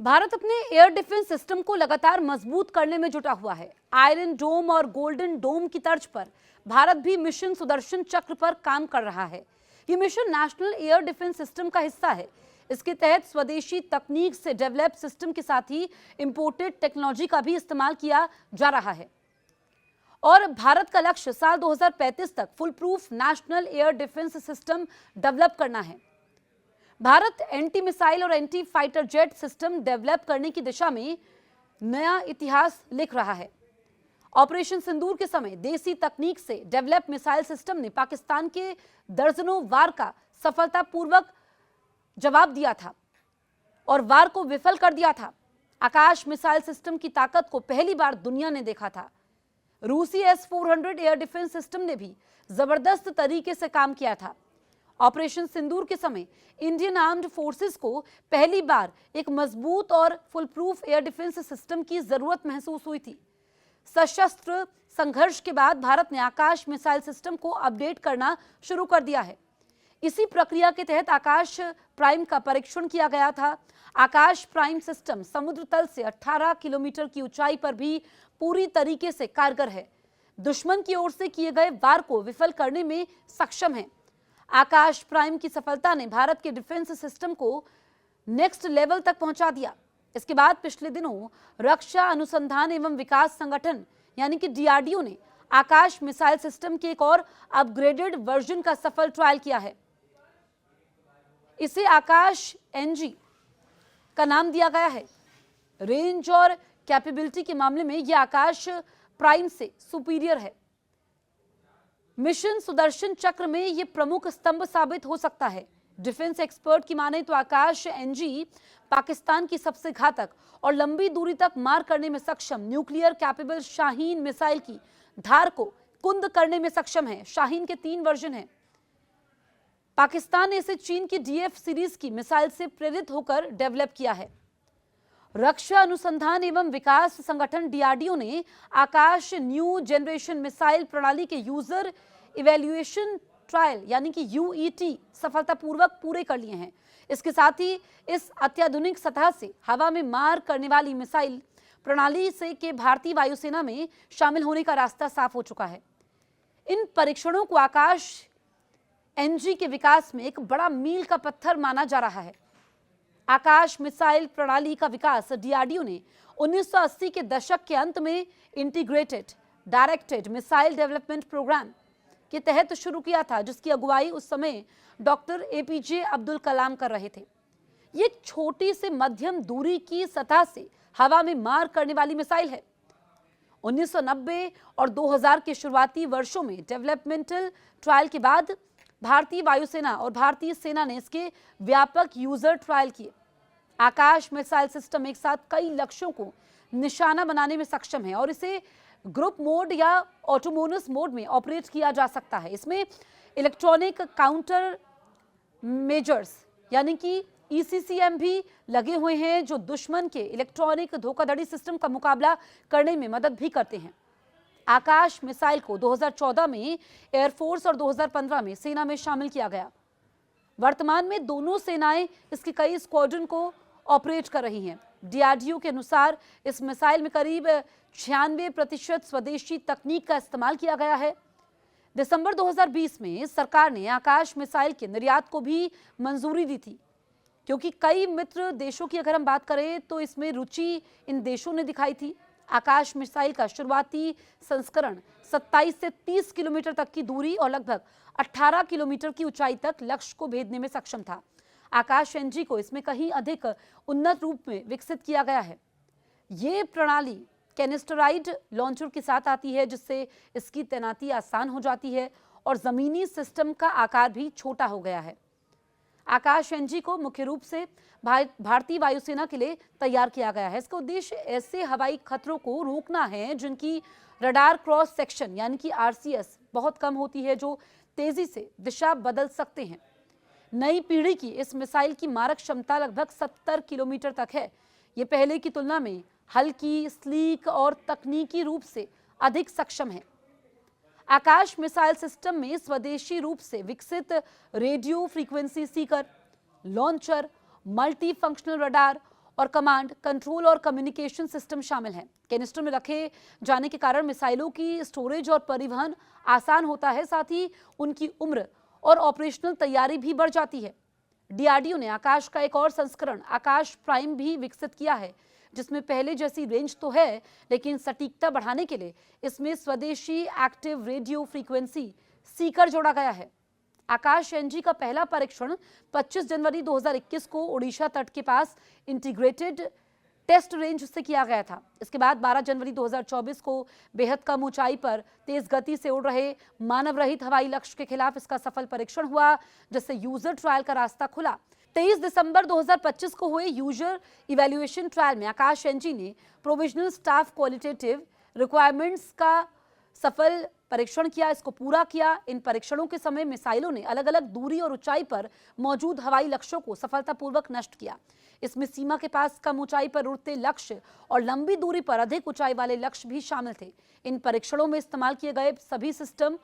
भारत अपने air defence system को लगातार मजबूत करने में जुटा हुआ है। आयरन डोम और गोल्डन डोम की तर्ज पर भारत भी मिशन सुदर्शन चक्र पर काम कर रहा है। ये mission national air defence system का हिस्सा है। इसके तहत स्वदेशी तकनीक से डेवलप सिस्टम के साथ ही इंपोर्टेड टेक्नोलॉजी का भी इस्तेमाल किया जा रहा है और भारत का लक्ष्य साल 2035 तक full proof national air defence system develop करना है। भारत एंटी मिसाइल और anti fighter jet system develop करने की दिशा में नया इतिहास लिख रहा है। ऑपरेशन सिंदूर के समय देसी तकनीक से डेवलप मिसाइल सिस्टम ने पाकिस्तान के दर्जनों वार का सफलतापूर्वक जवाब दिया था और वार को विफल कर दिया था। आकाश मिसाइल सिस्टम की ताकत को पहली बार दुनिया ने देखा था। रूसी S-400 एयर डिफेंस सिस्टम ने भी जबरदस्त तरीके से काम किया था। ऑपरेशन सिंदूर के समय इंडियन आर्म्ड फोर्सेस को पहली बार एक मजबूत और full proof air defence system की जरूरत महसूस हुई थी। सशस्त्र संघर्ष के बाद भारत ने आकाश मिसाइल सिस्टम को अपडेट करना शुरू कर दिया है। इसी प्रक्रिया के तहत आकाश प्राइम का परीक्षण किया गया था। आकाश प्राइम सिस्टम समुद्र तल से 18 किलोमीटर की ऊंचाई पर भी पूरी तरीके से कारगर है। दुश्मन की ओर से किए गए वार को विफल करने में सक्षम है। आकाश प्राइम की सफलता ने भारत के डिफेंस सिस्टम को नेक्स्ट लेवल तक पहुंचा दिया। इसके बाद पिछले दिनों रक्षा अनुसंधान एवं विकास संगठन यानी कि DRDO ने आकाश मिसाइल सिस्टम के एक और अपग्रेडेड वर्जन का सफल ट्रायल किया है। इसे आकाश NG का नाम दिया गया है। रेंज और कैपेबिलिटी के मामले में यह आकाश प्राइम से सुपीरियर है। मिशन सुदर्शन चक्र में यह प्रमुख स्तंभ साबित हो सकता है। डिफेंस एक्सपर्ट की माने तो आकाश NG पाकिस्तान की सबसे घातक और लंबी दूरी तक मार करने में सक्षम न्यूक्लियर कैपेबल शाहीन मिसाइल की धार को कुंद करने में सक्षम है। शाहीन के 3 वर्जन हैं। पाकिस्तान ने इसे चीन की DF सीरीज की मिसाइल से प्रेरित होकर डेवलप किया है। रक्षा अनुसंधान एवं विकास संगठन DRDO ने आकाश न्यू जनरेशन मिसाइल प्रणाली के यूजर इवैल्यूएशन ट्रायल यानी कि UET सफलतापूर्वक पूरे कर लिए हैं। इसके साथ ही इस अत्याधुनिक सतह से हवा में मार करने वाली मिसाइल प्रणाली से के भारतीय वायुसेना में शामिल होने का रास्ता साफ हो चुका है। इन परीक्षणों को आकाश NG के विकास में एक बड़ा मील का पत्थर माना जा रहा है। आकाश मिसाइल प्रणाली का विकास DRDO ने 1980 के दशक के अंत में integrated directed missile development programme के तहत शुरू किया था, जिसकी अगुवाई उस समय डॉक्टर APJ अब्दुल कलाम कर रहे थे। ये एक छोटी से मध्यम दूरी की सतह से हवा में मार करने वाली मिसाइल है। 1990 और 2000 के शुरुआती वर्षों में डेवलपमेंटल ट्रायल के बाद भारतीय वायुसेना और भारतीय सेना ने इसके व्यापक यूजर ट्रायल किए। आकाश मिसाइल सिस्टम एक साथ कई लक्ष्यों को निशाना बनाने में सक्षम है और इसे ग्रुप मोड या ऑटोनोमस मोड में ऑपरेट किया जा सकता है। इसमें इलेक्ट्रॉनिक काउंटर मेजर्स यानी कि ECCM भी लगे हुए हैं, जो दुश्मन के इलेक्ट्रॉनिक धोखाधड़ी सिस्टम का मुकाबला करने में मदद भी करते हैं। आकाश मिसाइल को 2014 में एयरफोर्स और 2015 में सेना में शामिल किया गया। वर्तमान में दोनों सेनाएं इसके कई स्क्वाड्रन को ऑपरेट कर रही हैं। DRDO के अनुसार इस मिसाइल में करीब 96% स्वदेशी तकनीक का इस्तेमाल किया गया है। दिसंबर 2020 में सरकार ने आकाश मिसाइल के निर्यात को भी मंजूरी दी थी, क्योंकि कई मित्र देशों की अगर हम बात करें तो इसमें रुचि इन देशों ने दिखाई थी। आकाश मिसाइल का शुरुआती संस्करण 27 से 30 किलोमीटर तक की दूरी और लगभग 18 किलोमीटर की ऊंचाई तक लक्ष्य को भेदने में सक्षम था। आकाश NG को इसमें कहीं अधिक उन्नत रूप में विकसित किया गया है। ये प्रणाली कैनिस्टराइड लॉन्चर के साथ आती है, जिससे इसकी तैनाती आसान हो जाती है और जमीनी सिस्टम का आकार भी छोटा हो गया है। आकाश NG को मुख्य रूप से भारतीय वायुसेना के लिए तैयार किया गया है। इसका उद्देश्य ऐसे हवाई खतरों को रोकना है जिनकी रडार क्रॉस सेक्शन यानी कि RCS बहुत कम होती है, जो तेजी से दिशा बदल सकते हैं। नई पीढ़ी की इस मिसाइल की मारक क्षमता लगभग 70 किलोमीटर तक है। ये पहले की तुलना में हल्की, स्लीक और तकनीकी रूप से अधिक सक्षम है। आकाश मिसाइल सिस्टम में स्वदेशी रूप से विकसित radio frequency Sikar, launcher, multi functional radar और कमांड, कंट्रोल और कम्युनिकेशन सिस्टम शामिल हैं। कैनिस्टर में रखे जाने के कारण मिसाइलों की स्टोरेज और परिवहन आसान होता है, साथ ही उनकी उम्र और ऑपरेशनल तैयारी भी बढ़ जाती है। डीआरडीओ ने आकाश का एक और संस्करण आकाश प्राइम भी विकसित किया है, जिसमें पहले जैसी रेंज तो है, लेकिन सटीकता बढ़ाने के लिए इसमें स्वदेशी एक्टिव रेडियो फ्रीक्वेंसी सीकर जोड़ा गया है। आकाश एनजी का पहला परीक्षण 25 जनवरी 2021 को ओडिशा तट के पास इंटीग्रेटेड टेस्ट रेंज से किया गया था। इसके बाद 12 जनवरी 2024 को बेहद कम ऊंचाई पर तेज गति से उड़ रहे मानव रहित हवाई लक्ष्य के खिलाफ इसका सफल परीक्षण हुआ, जिससे यूजर ट्रायल का रास्ता खुला। 23 दिसंबर 2025 को हुए यूजर इवैल्यूएशन ट्रायल में आकाश एनजी ने प्रोविजनल स्टाफ क्वालिटेटिव रिक्वायरमेंट्स का सफल परीक्षण किया, इसको पूरा किया। इन परीक्षणों के समय मिसाइलों ने अलग अलग दूरी और ऊंचाई पर मौजूद हवाई लक्ष्यों को सफलतापूर्वक नष्ट किया। इसमें सीमा के पास कम ऊंचाई पर उड़ते लक्ष्य और लंबी दूरी पर अधिक ऊंचाई वाले लक्ष्य भी शामिल थे। इन परीक्षणों में इस्तेमाल किए गए सभी सिस्टम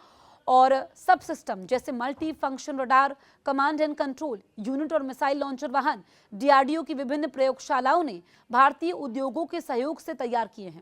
और सब सिस्टम जैसे multi function radar, command and control unit और मिसाइल लॉन्चर वाहन डीआरडीओ की विभिन्न प्रयोगशालाओं ने भारतीय उद्योगों के सहयोग से तैयार किए हैं।